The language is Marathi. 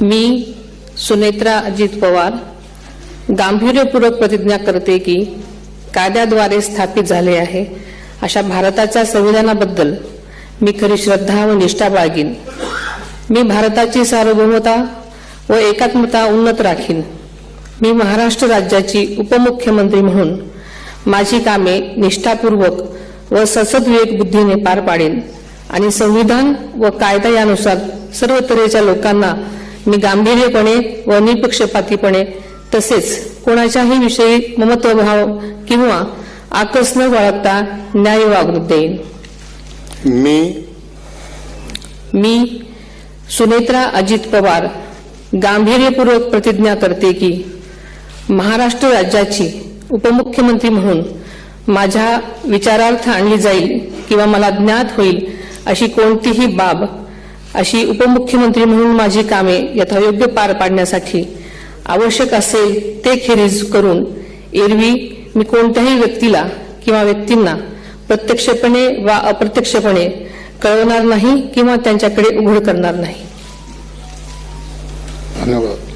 मी सुनेत्रा अजित पवार गांभीर्यपूर्वक प्रतिज्ञा करते की कायद्याद्वारे स्थापित झाले आहे अशा भारताच्या संविधानाबद्दल मी खरी श्रद्धा व निष्ठा बाळगीन। मी भारताची सार्वभौमता व एकात्मता उन्नत राखीन। मी महाराष्ट्र राज्याची उपमुख्यमंत्री म्हणून माझी कामे निष्ठापूर्वक व ससद्विवेक बुद्धीने पार पाडेन आणि संविधान व कायदा यानुसार सर्व तऱ्हेच्या लोकांना मी गांभीर्यपणे व निपक्षपातीपणे तसेच कोणाच्याही विषयी ममत्वभाव किंवा आकस न बाळगता न्याय वागणूक देईन। मी सुनेत्रा अजित पवार गांभीर्यपूर्वक प्रतिज्ञा करते की महाराष्ट्र राज्याची उपमुख्यमंत्री म्हणून माझ्या विचारार्थ आणली जाईल किंवा मला ज्ञात होईल अशी कोणतीही बाब अशी उपमुख्यमंत्री म्हणून माझी कामे यथायोग्य पार पाडण्यासाठी आवश्यक असेल ते खेरीज करून एरवी मी कोणत्याही व्यक्तीला किंवा व्यक्तींना प्रत्यक्षपणे वा अप्रत्यक्षपणे कळवणार नाही किंवा त्यांच्याकडे उघड करणार नाही। धन्यवाद।